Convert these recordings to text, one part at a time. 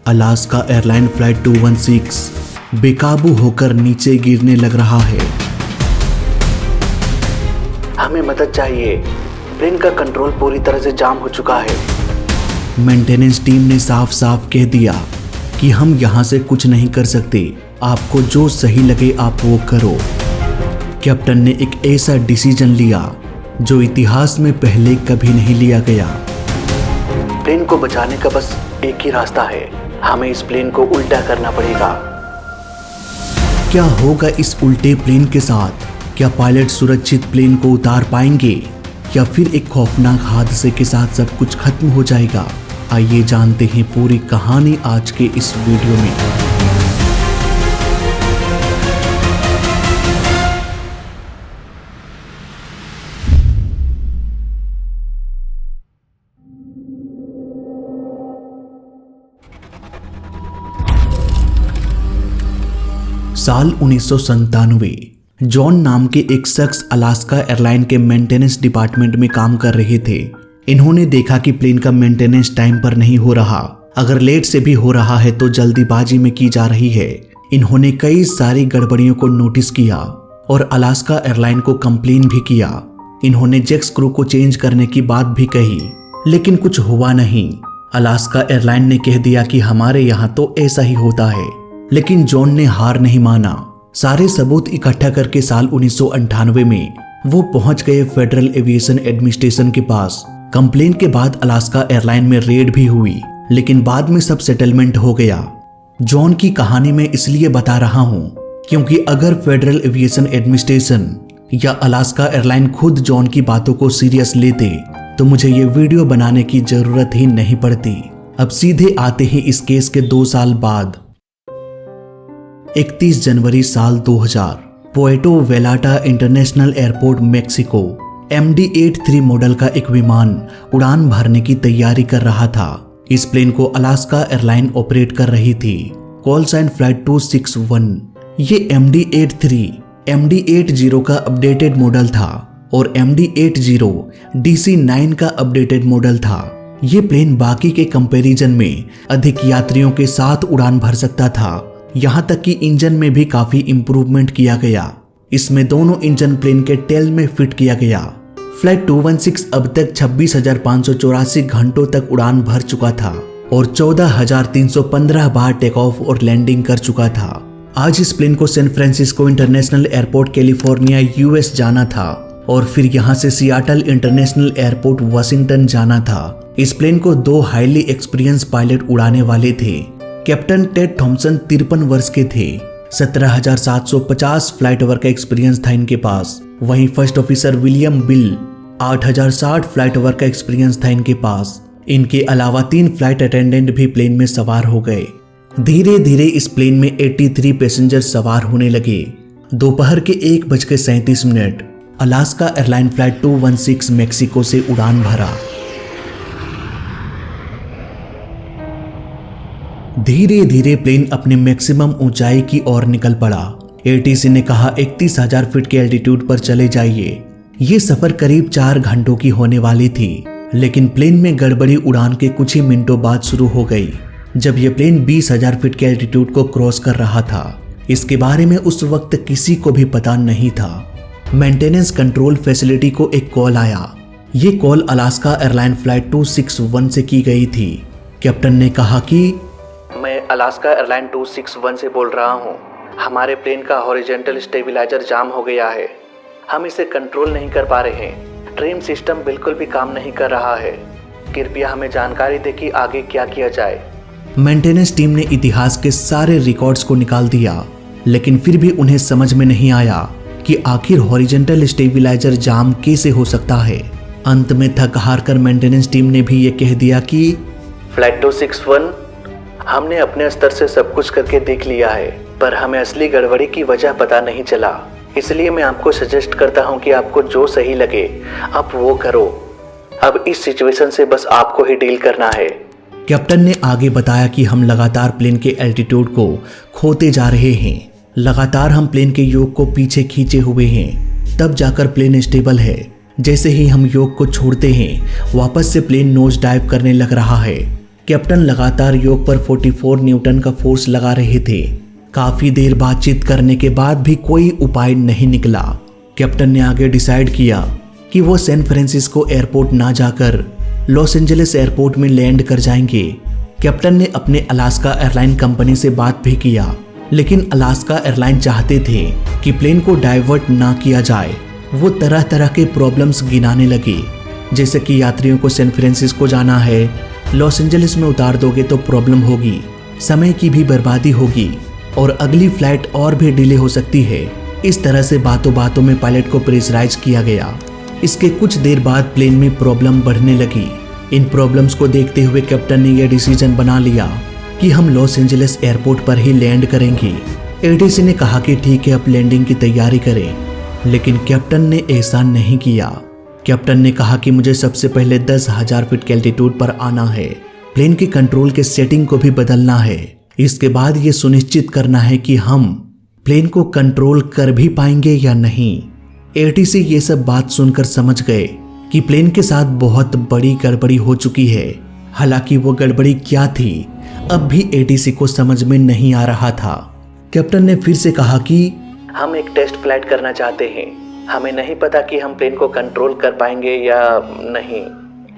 Alaska airline flight 216 बेकाबू होकर नीचे गिरने लग रहा है। हमें मदद चाहिए, प्लेन का कंट्रोल पूरी तरह से जाम हो चुका है। मेंटेनेंस टीम ने साफ साफ कह दिया कि हम यहाँ से कुछ नहीं कर सकते, आपको जो सही लगे आप वो करो। कैप्टन ने एक ऐसा डिसीजन लिया जो इतिहास में पहले कभी नहीं लिया गया। प्लेन को बचाने का बस एक ही रास्ता है, हमें इस प्लेन को उल्टा करना पड़ेगा। क्या होगा इस उल्टे प्लेन के साथ? क्या पायलट सुरक्षित प्लेन को उतार पाएंगे या फिर एक खौफनाक हादसे के साथ सब कुछ खत्म हो जाएगा? आइए जानते हैं पूरी कहानी आज के इस वीडियो में। साल 1997। जॉन नाम के एक शख्स अलास्का एयरलाइन के मेंटेनेंस डिपार्टमेंट में काम कर रहे थे। इन्होंने देखा कि प्लेन का मेंटेनेंस टाइम पर नहीं हो रहा, अगर लेट से भी हो रहा है तो जल्दीबाजी में की जा रही है। इन्होंने कई सारी गड़बड़ियों को नोटिस किया और अलास्का एयरलाइन को कंप्लेन भी किया। इन्होंने जेक्स क्रू को चेंज करने की बात भी कही, लेकिन कुछ हुआ नहीं। अलास्का एयरलाइन ने कह दिया कि हमारे यहाँ तो ऐसा ही होता है, लेकिन जॉन ने हार नहीं माना। सारे सबूत इकट्ठा करके साल 1998 में वो पहुंच गए फेडरल एविएशन एडमिनिस्ट्रेशन के पास। कंप्लेन के बाद अलास्का एयरलाइन में रेड भी हुई, लेकिन बाद में सब सेटलमेंट हो गया। जॉन की कहानी मैं इसलिए बता रहा हूं क्योंकि अगर फेडरल एविएशन एडमिनिस्ट्रेशन या अलास्का एयरलाइन खुद जॉन की बातों को सीरियस लेते तो मुझे ये वीडियो बनाने की जरूरत ही नहीं पड़ती। अब सीधे आते हैं इस केस के 2 साल बाद। 31 जनवरी साल 2000 Puerto Vallarta international airport Mexico MD-83 model का एक विमान उड़ान भरने की तैयारी कर रहा था। इस प्लेन को अलास्का एयरलाइन ऑपरेट कर रही थी। Call sign flight 261। ये MD-83 MD-80 का अपडेटेड मॉडल था और MD-80 DC-9 का अपडेटेड मॉडल था। ये प्लेन बाकी के कंपैरिजन में अधिक यात्रियों के साथ उड़ान भर सकता था। यहाँ तक कि इंजन में भी काफी इंप्रूवमेंट किया गया। इसमें दोनों इंजन प्लेन के टेल में फिट किया गया। फ्लाइट 216 अब तक 26,584 घंटों तक उड़ान भर चुका था और 14,315 बार टेक ऑफ और लैंडिंग कर चुका था। आज इस प्लेन को San Francisco international airport California US जाना था और फिर यहाँ से सियाटल इंटरनेशनल एयरपोर्ट वाशिंगटन जाना था। इस प्लेन को 2 हाईली एक्सपीरियंस पायलट उड़ाने वाले थे। कैप्टन टेड थॉमसन 53 वर्ष के थे। 17,750 फ्लाइट ओवर का एक्सपीरियंस था इनके पास। वहीं first officer William bill 8,060 flight over का एक्सपीरियंस था इनके पास। इनके अलावा 3 फ्लाइट अटेंडेंट भी प्लेन में सवार हो गए। धीरे धीरे इस प्लेन में 83 पैसेंजर सवार होने लगे। दोपहर के 1:37 अलास्का एयरलाइन फ्लाइट 216 मेक्सिको से उड़ान भरा। धीरे धीरे प्लेन अपने मैक्सिमम ऊंचाई की ओर निकल पड़ा। ATC ने कहा 31,000 फीट के एल्टीट्यूड पर चले जाइए। ये सफर करीब 4 घंटों की होने वाली थी, लेकिन प्लेन में गड़बड़ी उड़ान के कुछ ही मिनटों बाद शुरू हो गई जब यह प्लेन 20,000 फीट के एल्टीट्यूड को क्रॉस कर रहा था। इसके बारे में उस वक्त किसी को भी पता नहीं था। मेंटेनेंस कंट्रोल फैसिलिटी को एक कॉल आया। ये कॉल अलास्का एयरलाइन फ्लाइट 261 से की गई थी। कैप्टन ने कहा कि मैं अलास्का एयरलाइन 261 से बोल रहा हूँ। हमारे प्लेन का हॉरिजॉन्टल स्टेबिलाइजर जाम हो गया है, हम इसे कंट्रोल नहीं कर पा रहे हैं। ट्रिम सिस्टम बिल्कुल भी काम नहीं कर रहा है। कृपया हमें जानकारी दें कि आगे क्या किया जाए। मेंटेनेंस टीम ने इतिहास के सारे रिकॉर्ड्स को निकाल दिया, लेकिन फिर भी उन्हें समझ में नहीं आया कि आखिर हॉरिजॉन्टल स्टेबिलाइजर जाम कैसे हो सकता है। अंत में थक हार कर मेंटेनेंस टीम ने भी ये कह दिया कि फ्लाइट 261, हमने अपने स्तर से सब कुछ करके देख लिया है, पर हमें असली गड़बड़ी की वजह पता नहीं चला। इसलिए मैं आपको सजेस्ट करता हूं कि आपको जो सही लगे आप वो करो। अब इस सिचुएशन से बस आपको ही डील करना है। कैप्टन ने आगे बताया कि हम लगातार प्लेन के एल्टीट्यूड को खोते जा रहे हैं। लगातार हम प्लेन के योग को पीछे खींचे हुए हैं, तब जाकर प्लेन स्टेबल है। जैसे ही हम योग को छोड़ते हैं वापस से प्लेन नोज डाइव करने लग रहा है। कैप्टन लगातार योग पर 44 न्यूटन का फोर्स लगा रहे थे। काफी देर बातचीत करने के बाद भी कोई उपाय नहीं निकला। कैप्टन ने आगे डिसाइड किया कि वो सैन फ्रांसिस्को एयरपोर्ट ना जाकर लॉस एंजलिस एयरपोर्ट में लैंड कर जाएंगे। कैप्टन ने अपने अलास्का एयरलाइन कंपनी से बात भी किया, लेकिन अलास्का एयरलाइन चाहते थे कि प्लेन को डाइवर्ट ना किया जाए। वो तरह तरह के प्रॉब्लम्स गिनाने लगे, जैसे कि यात्रियों को सैन फ्रांसिस्को जाना है, लॉस एंजलिस में उतार दोगे तो प्रॉब्लम होगी, समय की भी बर्बादी होगी और अगली फ्लाइट और भी डिले हो सकती है। इस तरह से बातों बातों में पायलट को प्रेशराइज किया गया। इसके कुछ देर बाद प्लेन में प्रॉब्लम बढ़ने लगी। इन प्रॉब्लम्स को देखते हुए कैप्टन ने यह डिसीजन बना लिया कि हम लॉस एंजलिस एयरपोर्ट पर ही लैंड करेंगे। एटीसी ने कहा कि ठीक है, अब लैंडिंग की तैयारी करें, लेकिन कैप्टन ने ऐसा नहीं किया। कैप्टन ने कहा कि मुझे सबसे पहले 10,000 फीट के एल्टीट्यूड पर आना है, प्लेन के कंट्रोल के सेटिंग को भी बदलना है। इसके बाद ये सुनिश्चित करना है कि हम प्लेन को कंट्रोल कर भी पाएंगे या नहीं। एटीसी ये सब बात सुनकर समझ गए कि प्लेन के साथ बहुत बड़ी गड़बड़ी हो चुकी है। हालांकि वो गड़बड़ी क्या थी, अब भी एटीसी को समझ में नहीं आ रहा था। कैप्टन ने फिर से कहा कि हम एक टेस्ट फ्लाइट करना चाहते हैं। हमें नहीं पता कि हम प्लेन को कंट्रोल कर पाएंगे या नहीं,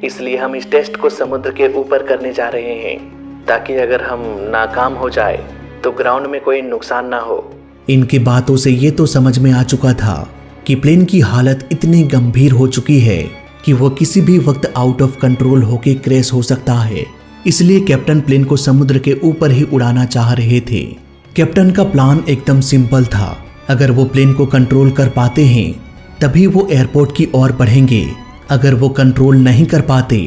इसलिए हम इस टेस्ट को समुद्र के ऊपर करने जा रहे हैं, ताकि अगर हम नाकाम हो जाए तो ग्राउंड में कोई नुकसान ना हो। इनकी बातों से ये तो समझ में आ चुका था कि प्लेन की हालत इतनी गंभीर हो चुकी है कि वो किसी भी वक्त आउट ऑफ कंट्रोल होके क्रैश हो सकता है। इसलिए कैप्टन प्लेन को समुद्र के ऊपर ही उड़ाना चाह रहे थे। कैप्टन का प्लान एकदम सिंपल था। अगर वो प्लेन को कंट्रोल कर पाते हैं तभी वो एयरपोर्ट की ओर बढ़ेंगे। अगर वो कंट्रोल नहीं कर पाते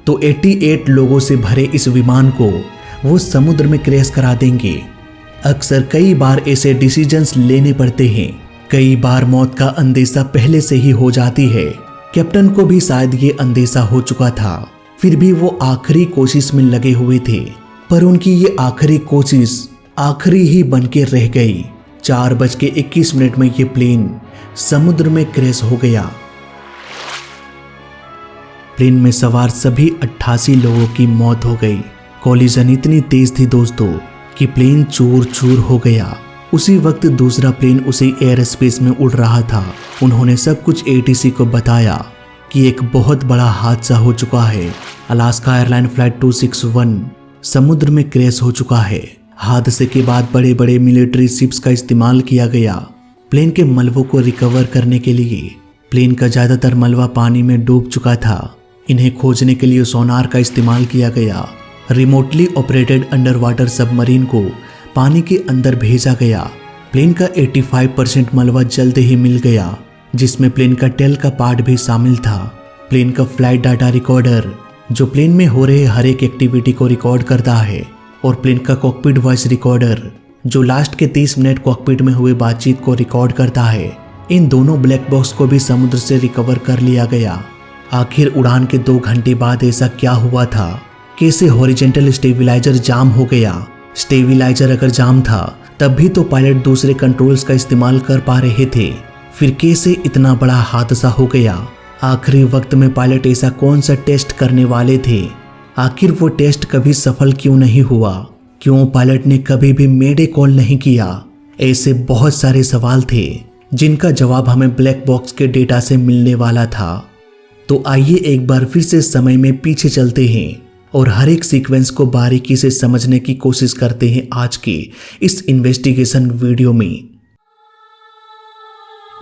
तो 88 लोगों से भरे इस विमान को वो समुद्र में क्रैश करा देंगे। अक्सर कई बार ऐसे डिसीजंस लेने पड़ते हैं। कई बार मौत का अंदेशा पहले से ही हो जाती है। कैप्टन को भी शायद ये अंदेशा हो चुका था, फिर भी वो आखिरी कोशिश में लगे हुए थे। पर उनकी ये आखिरी कोशिश आखिरी ही बन के रह गई। 4:21 में ये प्लेन समुद्र में क्रैश हो गया। प्लेन में सवार सभी 88 लोगों की मौत हो गई। कोलिजन इतनी तेज थी दोस्तों कि प्लेन चूर चूर हो गया। उसी वक्त दूसरा प्लेन उसी एयर स्पेस में उड़ रहा था। उन्होंने सब कुछ एटीसी को बताया कि एक बहुत बड़ा हादसा हो चुका है। अलास्का एयरलाइन फ्लाइट 261 समुद्र में क्रैश हो चुका है। हादसे के बाद बड़े बड़े मिलिट्री शिप्स का इस्तेमाल किया गया प्लेन के मलबों को रिकवर करने के लिए। प्लेन का ज्यादातर मलबा पानी में डूब चुका था। इन्हें खोजने के लिए सोनार का इस्तेमाल किया गया। Remotely operated under water submarine को पानी के अंदर भेजा गया। प्लेन का 85% मलबा जल्द ही मिल गया, जिसमें प्लेन का टेल का पार्ट भी शामिल था। प्लेन का फ्लाइट डाटा रिकॉर्डर जो प्लेन में हो रहे हर एक एक्टिविटी को रिकॉर्ड करता है, और प्लेन का कॉकपिट वॉइस रिकॉर्डर जो लास्ट के 30 मिनट कॉकपिट में हुए बातचीत को रिकॉर्ड करता है। इन दोनों ब्लैक बॉक्स को भी समुद्र से रिकवर कर लिया गया। आखिर उड़ान के 2 घंटे बाद ऐसा क्या हुआ था? कैसे हॉरिजॉन्टल स्टेबिलाइजर जाम हो गया? स्टेबिलाइजर अगर जाम था तब भी तो पायलट दूसरे कंट्रोल्स का इस्तेमाल कर पा रहे थे, फिर कैसे इतना बड़ा हादसा हो गया? आखिरी वक्त में पायलट ऐसा कौन सा टेस्ट करने वाले थे? आखिर वो टेस्ट कभी सफल क्यों नहीं हुआ? क्यों पायलट ने कभी भी मेडे कॉल नहीं किया? ऐसे बहुत सारे सवाल थे जिनका जवाब हमें ब्लैक बॉक्स के डेटा से मिलने वाला था। तो आइए एक बार फिर से समय में पीछे चलते हैं और हर एक सीक्वेंस को बारीकी से समझने की कोशिश करते हैं आज के इस इन्वेस्टिगेशन वीडियो में।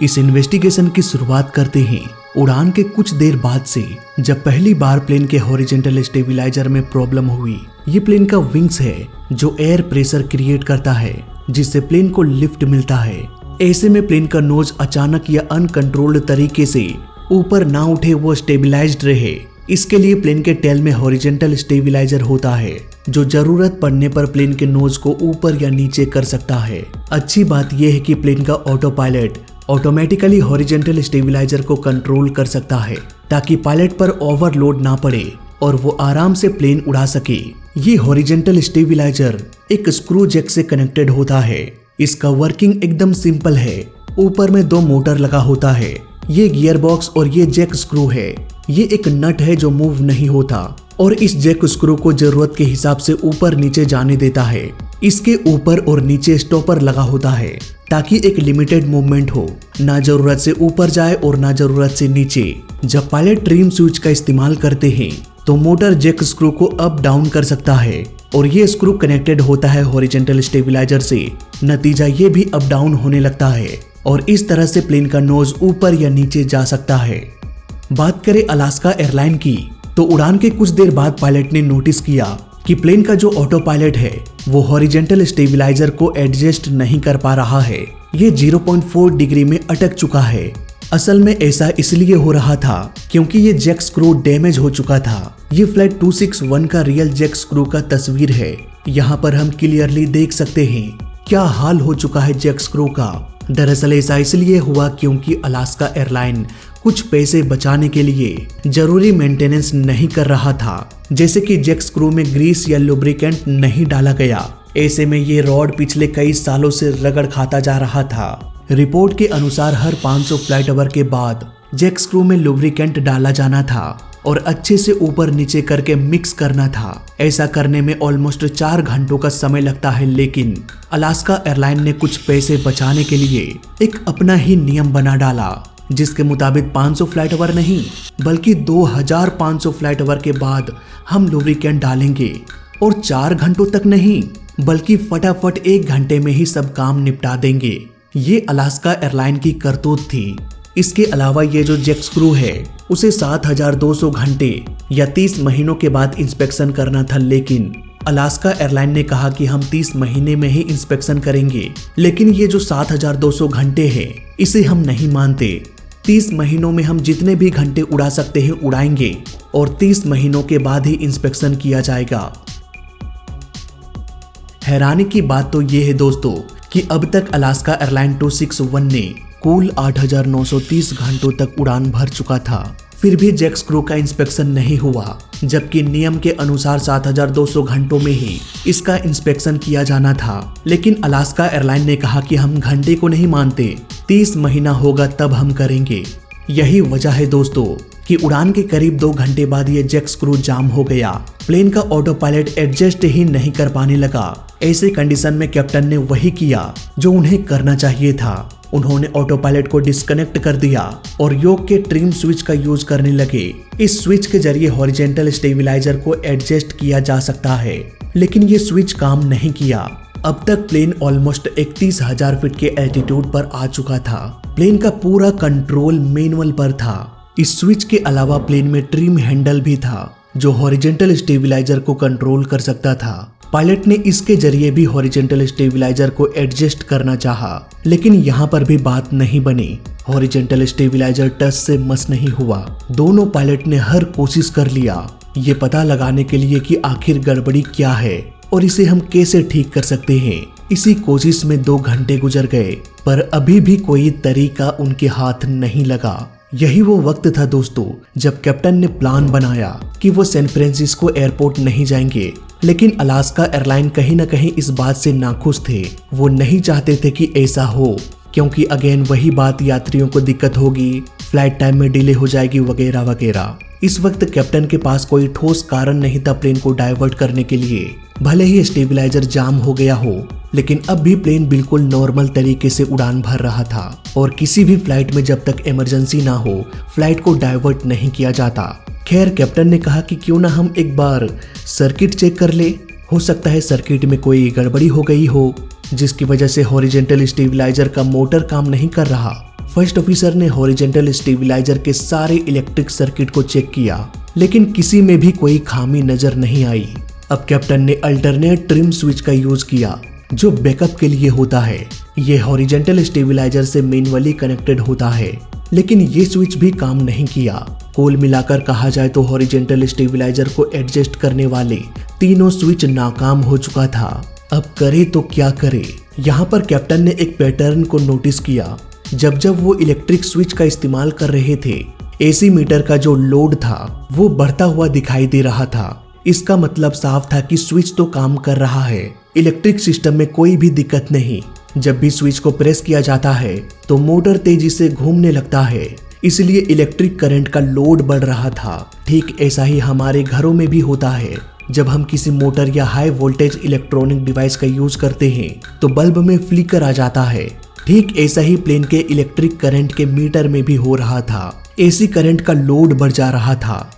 इस इन्वेस्टिगेशन की शुरुआत करते हैं उड़ान के कुछ देर बाद से, जब पहली बार प्लेन के हॉरिजॉन्टल स्टेबिलाइजर में प्रॉब्लम हुई। ये प्लेन का विंग्स है जो एयर प्रेशर क्रिएट करता है, जिससे प्लेन को लिफ्ट मिलता है। ऐसे में प्लेन का नोज अचानक या अनकंट्रोल्ड तरीके से ऊपर ना उठे, वो स्टेबिलाइज्ड रहे। इसके लिए प्लेन के टेल में हॉरिजॉन्टल स्टेबिलाइजर होता है जो जरूरत पड़ने पर प्लेन के नोज को ऊपर या नीचे कर सकता है। अच्छी बात यह है कि प्लेन का auto pilot automatically horizontal stabiliser को कंट्रोल कर सकता है, ताकि पायलट पर ओवरलोड ना पड़े और वो आराम से प्लेन उड़ा सके। ये हॉरिजॉन्टल स्टेबिलाइजर एक स्क्रू जैक से कनेक्टेड होता है। इसका वर्किंग एकदम सिंपल है। ऊपर में 2 मोटर लगा होता है। ये गियर बॉक्स और ये जैक स्क्रू है। ये एक नट है जो मूव नहीं होता और इस जैक स्क्रू को जरूरत के हिसाब से ऊपर नीचे जाने देता है। इसके ऊपर और नीचे स्टॉपर लगा होता है ताकि एक लिमिटेड मूवमेंट हो, ना जरूरत से ऊपर जाए और ना जरूरत से नीचे। जब पायलट ट्रिम स्विच का इस्तेमाल करते हैं तो मोटर जैक स्क्रू को अप डाउन कर सकता है और ये स्क्रू कनेक्टेड होता है हॉरिजॉन्टल स्टेबिलाईजर से। नतीजा ये भी अप डाउन होने लगता है और इस तरह से प्लेन का नोज ऊपर या नीचे जा सकता है। बात करें अलास्का एयरलाइन की तो उड़ान के कुछ देर बाद पायलट ने नोटिस किया कि प्लेन का जो ऑटो पायलट है वो हॉरिजॉन्टल स्टेबिलाईजर को एडजस्ट नहीं कर पा रहा है। ये 0.4 डिग्री में अटक चुका है। असल में ऐसा इसलिए हो रहा था क्योंकि ये जैक स्क्रू डैमेज हो चुका था। ये फ्लाइट 261 का रियल जैक स्क्रू का तस्वीर है। यहाँ पर हम क्लियरली देख सकते हैं क्या हाल हो चुका है जैक स्क्रू का। दरअसल ऐसा इसलिए हुआ क्योंकि अलास्का एयरलाइन कुछ पैसे बचाने के लिए जरूरी मेंटेनेंस नहीं कर रहा था, जैसे कि जैक स्क्रू में ग्रीस या लुब्रिकेंट नहीं डाला गया। ऐसे में ये रॉड पिछले कई सालों से रगड़ खाता जा रहा था। रिपोर्ट के अनुसार हर 500 फ्लाइट आवर के बाद जैक स्क्रू में लुब्रिकेंट डाला जाना था और अच्छे से ऊपर नीचे करके मिक्स करना था। ऐसा करने में ऑलमोस्ट 4 घंटों का समय लगता है, लेकिन अलास्का एयरलाइन ने कुछ पैसे बचाने के लिए एक अपना ही नियम बना डाला, जिसके मुताबिक 500 फ्लाइट आवर नहीं बल्कि 2500 फ्लाइट आवर के बाद हम लुब्रिकेंट डालेंगे और 4 घंटों तक नहीं बल्कि फटाफट 1 घंटे में ही सब काम निपटा देंगे। ये अलास्का एयरलाइन की करतूत थी। इसके अलावा ये जो जैक स्क्रू है उसे 7200 घंटे या 30 महीनों के बाद इंस्पेक्शन करना था, लेकिन अलास्का एयरलाइन ने कहा कि हम 30 महीने में ही इंस्पेक्शन करेंगे। लेकिन ये जो 7200 घंटे हैं इसे हम नहीं मानते। 30 महीनों में हम जितने भी घंटे उड़ा सकते हैं उड़ाएंगे और 30 महीनों के बाद ही इंस्पेक्शन किया जाएगा। हैरानी की बात तो ये है दोस्तों कि अब तक अलास्का एयरलाइन 261 ने कुल 8930 घंटों तक उड़ान भर चुका था, फिर भी जैक स्क्रू का इंस्पेक्शन नहीं हुआ, जबकि नियम के अनुसार 7200 घंटों में ही इसका इंस्पेक्शन किया जाना था। लेकिन अलास्का एयरलाइन ने कहा कि हम घंटे को नहीं मानते, 30 महीना होगा तब हम करेंगे। यही वजह है दोस्तों कि उड़ान के करीब 2 घंटे बाद ये जैक स्क्रू जाम हो गया। प्लेन का ऑटो पायलट एडजस्ट ही नहीं कर पाने लगा। ऐसे कंडीशन में कैप्टन ने वही किया जो उन्हें करना चाहिए था। उन्होंने ऑटो पायलट को डिस्कनेक्ट कर दिया और योक के ट्रिम स्विच का यूज करने लगे। इस स्विच के जरिए हॉरिजॉन्टल स्टेबिलाईजर को एडजस्ट किया जा सकता है, लेकिन ये स्विच काम नहीं किया। अब तक प्लेन ऑलमोस्ट 31,000 फीट के एल्टीट्यूड पर आ चुका था। प्लेन का पूरा कंट्रोल मैनुअल पर था। इस स्विच के अलावा प्लेन में ट्रिम हैंडल भी था जो हॉरिजॉन्टल स्टेबिलाईजर को कंट्रोल कर सकता था। पायलट ने इसके जरिए भी हॉरिजॉन्टल स्टेबिलाईजर को एडजस्ट करना चाहा, लेकिन यहाँ पर भी बात नहीं बनी। हॉरिजॉन्टल स्टेबिलाईजर टच से मस नहीं हुआ। दोनों पायलट ने हर कोशिश कर लिया ये पता लगाने के लिए कि आखिर गड़बड़ी क्या है और इसे हम कैसे ठीक कर सकते हैं। इसी कोशिश में 2 घंटे गुजर गए, पर अभी भी कोई तरीका उनके हाथ नहीं लगा। यही वो वक्त था दोस्तों जब कैप्टन ने प्लान बनाया कि वो सैन फ्रांसिस्को एयरपोर्ट नहीं जाएंगे, लेकिन अलास्का एयरलाइन कहीं न कहीं इस बात से नाखुश थे। वो नहीं चाहते थे कि ऐसा हो, क्योंकि अगेन वही बात, यात्रियों को दिक्कत होगी, फ्लाइट टाइम में डिले हो जाएगी वगैरह वगैरह। इस वक्त कैप्टन के पास कोई ठोस कारण नहीं था प्लेन को डाइवर्ट करने के लिए। भले ही स्टेबिलाईजर जाम हो गया हो, लेकिन अब भी प्लेन बिल्कुल नॉर्मल तरीके से उड़ान भर रहा था और किसी भी फ्लाइट में जब तक इमरजेंसी ना हो फ्लाइट को डाइवर्ट नहीं किया जाता। खैर कैप्टन ने कहा कि क्यों ना हम एक बार सर्किट चेक कर ले, हो सकता है सर्किट में कोई गड़बड़ी हो गई हो जिसकी वजह से हॉरिजॉन्टल स्टेबिलाईजर का मोटर काम नहीं कर रहा। फर्स्ट ऑफिसर ने हॉरिजॉन्टल स्टेबिलाईजर के सारे इलेक्ट्रिक सर्किट को चेक किया, लेकिन किसी में भी कोई खामी नजर नहीं आई। अब कैप्टन ने अल्टरनेट ट्रिम स्विच का यूज किया जो बैकअप के लिए होता है। ये हॉरिजॉन्टल स्टेबिलाईजर से मैन्युअली कनेक्टेड होता है, लेकिन ये स्विच भी काम नहीं किया। कुल मिलाकर कहा जाए तो हॉरिजॉन्टल स्टेबिलाईजर को एडजस्ट करने वाले तीनों स्विच नाकाम हो चुका था। अब करे तो क्या करे। यहाँ पर कैप्टन ने एक पैटर्न को नोटिस किया। जब जब वो इलेक्ट्रिक स्विच का इस्तेमाल कर रहे थे, एसी मीटर का जो लोड था वो बढ़ता हुआ दिखाई दे रहा था। इसका मतलब साफ था कि स्विच तो काम कर रहा है, इलेक्ट्रिक सिस्टम में कोई भी दिक्कत नहीं। जब भी स्विच को प्रेस किया जाता है तो मोटर तेजी से घूमने लगता है। इसलिए इलेक्ट्रिक करंट का लोड बढ़ रहा था। ठीक ऐसा ही हमारे घरों में भी होता है। जब हम किसी मोटर या हाई वोल्टेज इलेक्ट्रॉनिक डिवाइस का यूज करते हैं तो बल्ब में फ्लिकर आ जाता है। ठीक ऐसा ही प्लेन के इलेक्ट्रिक करंट के मीटर में भी हो रहा था। एसी करंट का लोड बढ़ जा रहा था।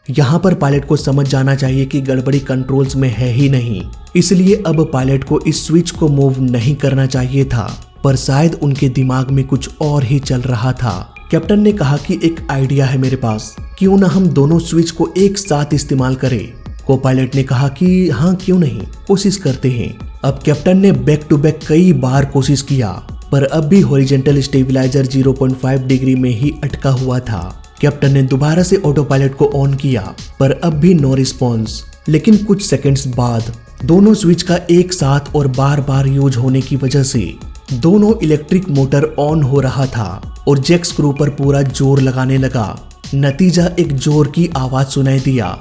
यहाँ पर पायलट को समझ जाना चाहिए कि गड़बड़ी कंट्रोल्स में है ही नहीं, इसलिए अब पायलट को इस स्विच को मूव नहीं करना चाहिए था, पर शायद उनके दिमाग में कुछ और ही चल रहा था। कैप्टन ने कहा कि एक आइडिया है मेरे पास, क्यों ना हम दोनों स्विच को एक साथ इस्तेमाल करें। को पायलट ने कहा कि हाँ क्यों नहीं, कोशिश करते हैं। अब कैप्टन ने बैक टू बैक कई बार कोशिश किया, पर अब भी हॉरिजॉन्टल स्टेबलाइजर 0.5 डिग्री में ही अटका हुआ था। कैप्टन ने दोबारा से ऑटो पायलट को ऑन किया, पर अब भी नो रिस्पॉन्स। लेकिन कुछ सेकंड्स बाद दोनों स्विच का एक साथ और बार बार यूज होने की वजह से दोनों इलेक्ट्रिक मोटर ऑन हो रहा था और जैक स्क्रू पर पूरा जोर लगाने लगा। नतीजा एक जोर की आवाज सुनाई दिया।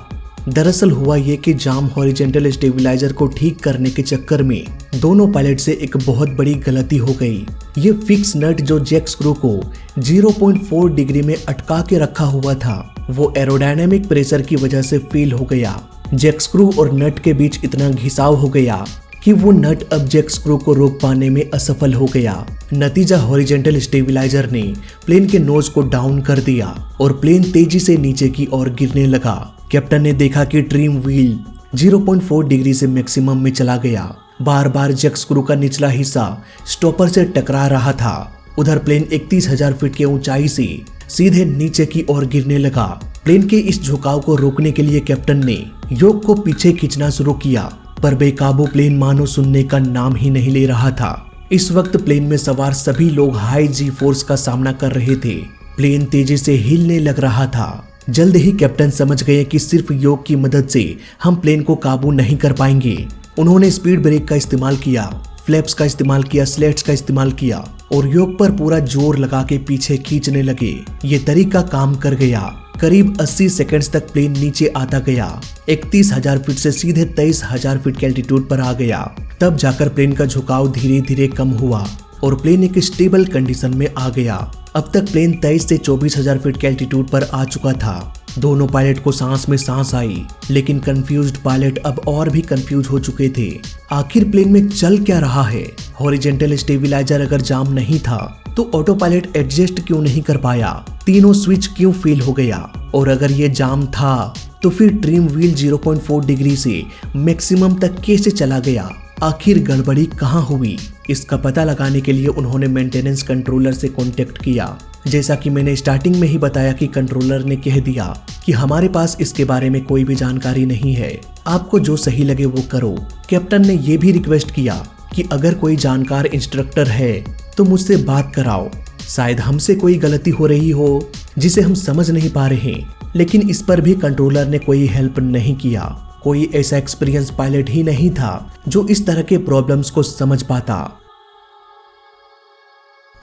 दरअसल हुआ ये कि जाम हॉरिजॉन्टल स्टेबलाइजर को ठीक करने के चक्कर में दोनों पायलट से एक बहुत बड़ी गलती हो गई। ये फिक्स नट जो जैक स्क्रू को 0.4 डिग्री में अटका के रखा हुआ था, वो एरोडायनेमिक प्रेशर की वजह से फेल हो गया। जैक स्क्रू और नट के बीच इतना घिसाव हो गया कि वो नट अब जैक स्क्रू को रोक पाने में असफल हो गया। नतीजा हॉरिजॉन्टल स्टेबलाइजर ने प्लेन के नोज को डाउन कर दिया और प्लेन तेजी से नीचे की ओर गिरने लगा। कैप्टन ने देखा कि ट्रिम व्हील 0.4 डिग्री से मैक्सिमम में चला गया। बार बार जैक स्क्रू का निचला हिस्सा स्टॉपर से टकरा रहा था। उधर प्लेन 31,000 फीट की ऊंचाई से सीधे नीचे की ओर गिरने लगा। प्लेन के इस झुकाव को रोकने के लिए कैप्टन ने योक को पीछे खींचना शुरू किया, पर बेकाबू प्लेन मानो सुनने का नाम ही नहीं ले रहा था। इस वक्त प्लेन में सवार सभी लोग हाई जी फोर्स का सामना कर रहे थे। प्लेन तेजी से हिलने लग रहा था। जल्द ही कैप्टन समझ गए कि सिर्फ योग की मदद से हम प्लेन को काबू नहीं कर पाएंगे। उन्होंने स्पीड ब्रेक का इस्तेमाल किया, फ्लैप्स का इस्तेमाल किया, स्लेट्स का इस्तेमाल किया और योग पर पूरा जोर लगा के पीछे खींचने लगे। ये तरीका काम कर गया। करीब 80 सेकंड्स तक प्लेन नीचे आता गया। 31,000 फीट से सीधे 23,000 फीट के एल्टीट्यूड पर आ गया। तब जाकर प्लेन का झुकाव धीरे धीरे कम हुआ और प्लेन एक स्टेबल कंडीशन में आ गया। अब तक प्लेन 23 से 24,000 फीट के एल्टीट्यूड पर आ चुका था। दोनों पायलट को सांस में सांस आई, लेकिन कंफ्यूज्ड पायलट अब और भी कंफ्यूज हो चुके थे। आखिर प्लेन में चल क्या रहा है? हॉरिजॉन्टल स्टेबलाइजर अगर जाम नहीं था तो ऑटो पायलट एडजस्ट क्यों नहीं कर पाया? तीनों स्विच क्यों फेल हो गया? और अगर ये जाम था तो फिर ट्रिम व्हील 0.4 डिग्री से मैक्सिमम तक कैसे चला गया? आखिर गड़बड़ी कहाँ हुई? इसका पता लगाने के लिए उन्होंने मेंटेनेंस कंट्रोलर से कांटेक्ट किया। जैसा कि मैंने स्टार्टिंग में ही बताया कि कंट्रोलर ने कह दिया कि हमारे पास इसके बारे में कोई भी जानकारी नहीं है, आपको जो सही लगे वो करो। कैप्टन ने ये भी रिक्वेस्ट किया कि अगर कोई जानकार इंस्ट्रक्टर है तो मुझसे बात कराओ। शायद हमसे कोई गलती हो रही हो जिसे हम समझ नहीं पा रहे। लेकिन इस पर भी कंट्रोलर ने कोई हेल्प नहीं किया। कोई ऐसा एक्सपीरियंस पायलट ही नहीं था जो इस तरह के प्रॉब्लम्स को समझ पाता।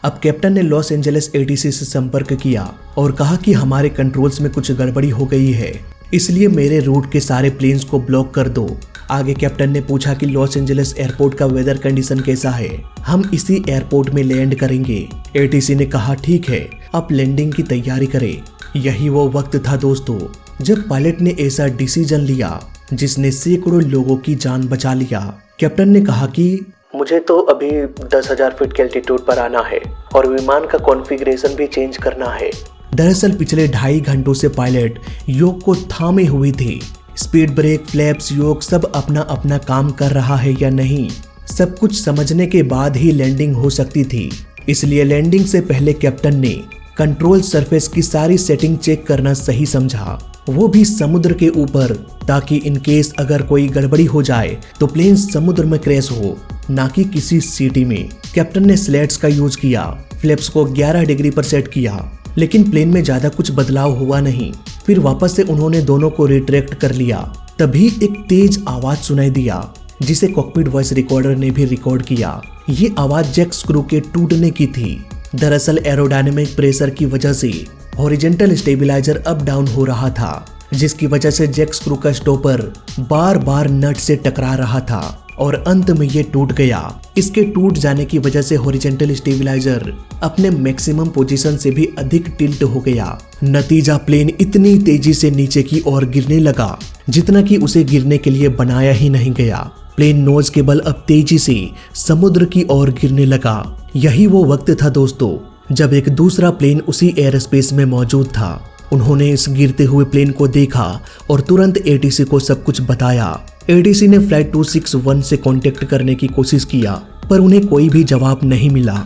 अब कैप्टन ने लॉस एंजलिस एटीसी से संपर्क किया और कहा कि हमारे कंट्रोल्स में कुछ गड़बड़ी हो गई है, इसलिए मेरे रूट के सारे प्लेन्स को ब्लॉक कर दो। आगे कैप्टन ने पूछा कि लॉस एंजलिस एयरपोर्ट का वेदर कंडीशन कैसा है, हम इसी एयरपोर्ट में लैंड करेंगे। एटीसी ने कहा ठीक है, आप लैंडिंग की तैयारी करें। यही वो वक्त था दोस्तों जब पायलट ने ऐसा डिसीजन लिया जिसने सैकड़ों लोगों की जान बचा लिया। कैप्टन ने कहा कि मुझे तो अभी 10,000 फीट के एल्टीट्यूड पर आना है और विमान का कॉन्फ़िगरेशन भी चेंज करना है। दरअसल पिछले 2.5 घंटों से पायलट योग को थामे हुए थे। स्पीड ब्रेक, फ्लैप्स, योग सब अपना अपना काम कर रहा है या नहीं, सब कुछ समझने के बाद ही लैंडिंग हो सकती थी। इसलिए लैंडिंग से पहले कैप्टन ने कंट्रोल सरफेस की सारी सेटिंग चेक करना सही समझा, वो भी समुद्र के ऊपर, ताकि इन केस अगर कोई गड़बड़ी हो जाए तो प्लेन समुद्र में क्रैश हो, ना कि किसी सिटी में। कैप्टन ने स्लेट्स का यूज किया, फ्लैप्स को 11 डिग्री पर सेट किया, लेकिन प्लेन में ज्यादा कुछ बदलाव हुआ नहीं। फिर वापस से उन्होंने दोनों को रिट्रैक्ट कर लिया। तभी एक तेज आवाज सुनाई दिया जिसे कॉकपिट वॉइस रिकॉर्डर ने भी रिकॉर्ड किया। ये आवाज जैक स्क्रू के टूटने की थी। दरअसल एरोडायनेमिक प्रेशर की वजह से हॉरिजॉन्टल स्टेबलाइजर अप डाउन हो रहा था, जिसकी वजह से जैक स्क्रू का स्टॉपर बार बार नट से टकरा रहा था और अंत में ये टूट गया। इसके टूट जाने की वजह से हॉरिजॉन्टल स्टेबलाइजर अपने मैक्सिमम पोजीशन से भी अधिक टिल्ट हो गया। नतीजा प्लेन इतनी तेजी से नीचे की ओर गिरने लगा जितना कि उसे गिरने के लिए बनाया ही नहीं गया। प्लेन नोज के बल अब तेजी से समुद्र की ओर गिरने लगा। यही वो वक्त था दोस्तों जब एक दूसरा प्लेन उसी एयर स्पेस में मौजूद था। उन्होंने इस गिरते हुए प्लेन को देखा और तुरंत एटीसी को सब कुछ बताया। एटीसी ने फ्लाइट 261 से कांटेक्ट करने की कोशिश किया पर उन्हें कोई भी जवाब नहीं मिला।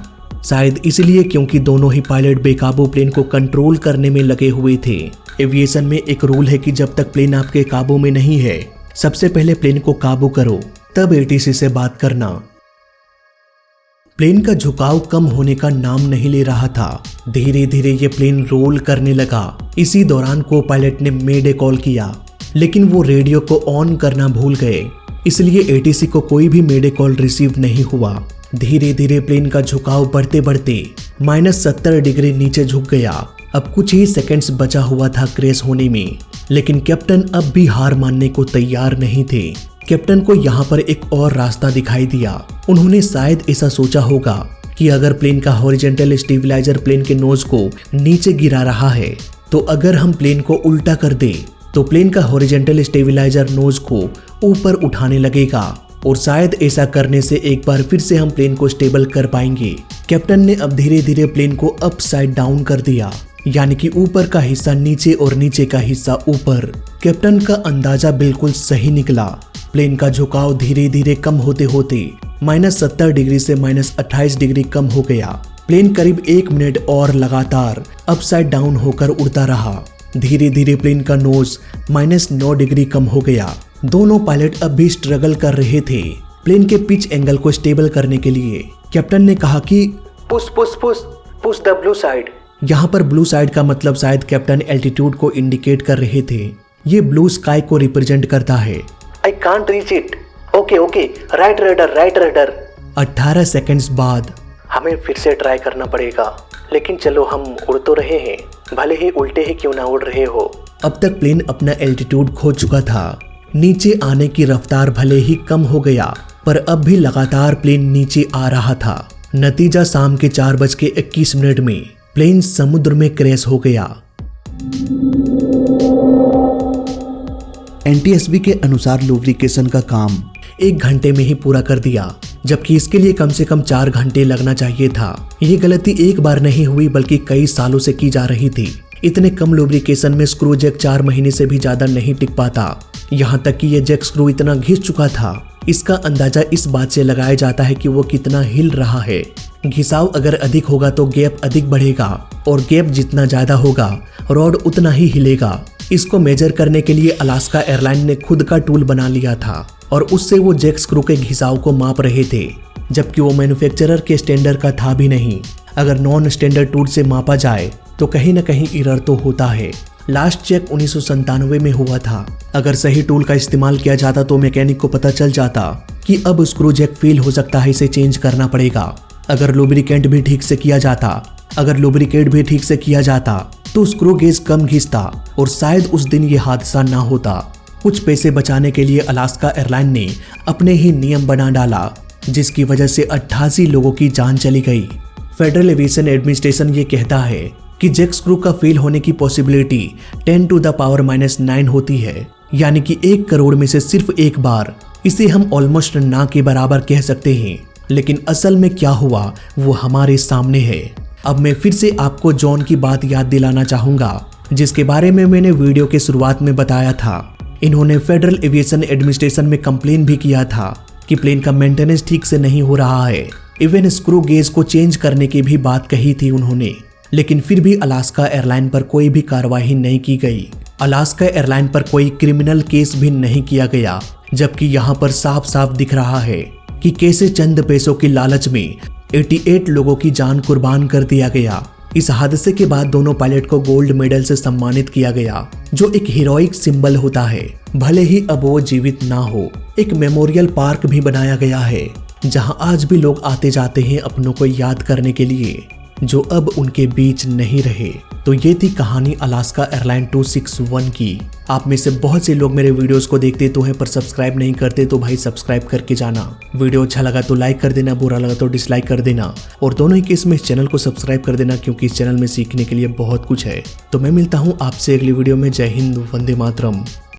शायद इसलिए क्योंकि दोनों ही पायलट बेकाबू प्लेन को कंट्रोल करने में लगे हुए थे। एविएशन में एक रूल है कि जब तक प्लेन आपके काबू में नहीं है सबसे पहले प्लेन को काबू करो, तब एटीसी से बात करना। प्लेन का झुकाव कम होने का नाम नहीं ले रहा था। धीरे धीरे ये प्लेन रोल करने लगा। इसी दौरान को पायलट ने मेडे कॉल किया लेकिन वो रेडियो को ऑन करना भूल गए, इसलिए एटीसी को कोई भी मेडे कॉल रिसीव नहीं हुआ। धीरे धीरे प्लेन का झुकाव बढ़ते बढ़ते -70 डिग्री नीचे झुक गया। अब कुछ ही सेकंड्स बचा हुआ था क्रैश होने में, लेकिन कैप्टन अब भी हार मानने को तैयार नहीं थे। कैप्टन को यहाँ पर एक और रास्ता दिखाई दिया। उन्होंने शायद ऐसा सोचा होगा कि अगर प्लेन का हॉरिजॉन्टल स्टेबलाइजर प्लेन के नोज को नीचे गिरा रहा है तो अगर हम प्लेन को उल्टा कर दे तो प्लेन का हॉरिजॉन्टल स्टेबलाइजर नोज को ऊपर उठाने लगेगा और शायद ऐसा करने से एक बार फिर से हम प्लेन को स्टेबल कर पाएंगे। कैप्टन ने अब धीरे धीरे प्लेन को अपसाइड डाउन कर दिया, यानी कि ऊपर का हिस्सा नीचे और नीचे का हिस्सा ऊपर। कैप्टन का अंदाजा बिल्कुल सही निकला। प्लेन का झुकाव धीरे धीरे कम होते होते -70 डिग्री से -28 डिग्री कम हो गया। प्लेन करीब 1 मिनट और लगातार अपसाइड डाउन होकर उड़ता रहा। धीरे धीरे प्लेन का नोज -9 डिग्री कम हो गया। दोनों पायलट अब भी स्ट्रगल कर रहे थे प्लेन के पिच एंगल को स्टेबल करने के लिए। कैप्टन ने कहा कि push push push push the blue side. यहाँ पर ब्लू साइड का मतलब शायद कैप्टन एल्टीट्यूड को इंडिकेट कर रहे थे। ये ब्लू स्काई को रिप्रेजेंट करता है। I can't reach it. Okay okay, right rudder. 18 seconds बाद हमें फिर से ट्राई करना पड़ेगा, लेकिन चलो हम उड़ तो रहे हैं, भले ही उल्टे ही क्यों ना उड़ रहे हो। अब तक प्लेन अपना एल्टीट्यूड खो चुका था। नीचे आने की रफ्तार भले ही कम हो गया पर अब भी लगातार प्लेन नीचे आ रहा था। नतीजा शाम के 4:21 में प्लेन समुद्र में क्रैश हो गया। एनटीएसबी के अनुसार लुब्रिकेशन का काम 1 घंटे में ही पूरा कर दिया, जबकि इसके लिए कम से कम 4 घंटे लगना चाहिए था। ये गलती एक बार नहीं हुई बल्कि कई सालों से की जा रही थी। इतने कम लुब्रिकेशन में स्क्रू जैक 4 महीने से भी ज्यादा नहीं टिक पाता। यहाँ तक कि ये जैक स्क्रू इतना घिस चुका था, इसका अंदाजा इस बात से लगाया जाता है कि वो कितना हिल रहा है। घिसाव अगर अधिक होगा तो गैप अधिक बढ़ेगा और गैप जितना ज्यादा होगा रॉड उतना ही हिलेगा। इसको मेजर करने के लिए अलास्का एयरलाइन ने खुद का टूल बना लिया था और उससे वो जैक स्क्रू के घिसाव को माप रहे थे, जबकि वो मैन्युफैक्चरर के स्टैंडर्ड का था भी नहीं। अगर नॉन स्टैंडर्ड टूल से मापा जाए तो कहीं न कहीं एरर तो होता है। लास्ट चेक 1997 में हुआ था। अगर सही टूल का इस्तेमाल किया जाता तो मैकेनिक को पता चल जाता कि अब स्क्रू जैक फेल हो सकता है, इसे चेंज करना पड़ेगा। अगर लुब्रिकेट भी ठीक से किया जाता तो स्क्रू गेज कम घिसता और शायद उस दिन ये हादसा ना होता। कुछ पैसे बचाने के लिए अलास्का एयरलाइन ने अपने ही नियम बना डाला, जिसकी वजह से 88 लोगों की जान चली गई। फेडरल एविएशन एडमिनिस्ट्रेशन ये कहता है कि जैक स्क्रू का फेल होने की पॉसिबिलिटी 10⁻⁹ होती है, यानी कि 1 करोड़ में से सिर्फ एक बार। इसे हम ऑलमोस्ट ना के बराबर कह सकते हैं, लेकिन असल में क्या हुआ वो हमारे सामने है। अब मैं फिर से आपको जॉन की बात याद दिलाना चाहूंगा, जिसके बारे में मैंने वीडियो के शुरुआत में बताया था। इन्होंने फेडरल एविएशन एडमिनिस्ट्रेशन में कंप्लेन भी किया था कि प्लेन का मेंटेनेंस ठीक से नहीं हो रहा है। इवन स्क्रू गेज को चेंज करने की भी बात कही थी उन्होंने, लेकिन फिर भी अलास्का एयरलाइन पर कोई भी कार्रवाई नहीं की गई। अलास्का एयरलाइन पर कोई क्रिमिनल केस भी नहीं किया गया, जबकि यहाँ पर साफ साफ दिख रहा है कि कैसे चंद पैसों की लालच में 88 लोगों की जान कुर्बान कर दिया गया। इस हादसे के बाद दोनों पायलट को गोल्ड मेडल से सम्मानित किया गया, जो एक हीरोइक सिंबल होता है। भले ही अब वो जीवित ना हो, एक मेमोरियल पार्क भी बनाया गया है, जहां आज भी लोग आते जाते हैं अपनों को याद करने के लिए। जो अब उनके बीच नहीं रहे। तो ये थी कहानी अलास्का एयरलाइन 261 की। आप में से बहुत से लोग मेरे वीडियोस को देखते तो हैं पर सब्सक्राइब नहीं करते, तो भाई सब्सक्राइब करके जाना। वीडियो अच्छा लगा तो लाइक कर देना, बुरा लगा तो डिसलाइक कर देना, और दोनों ही केस में इस चैनल को सब्सक्राइब कर देना क्योंकि इस चैनल में सीखने के लिए बहुत कुछ है। तो मैं मिलता हूँ आपसे अगली वीडियो में। जय हिंद, वंदे मातरम।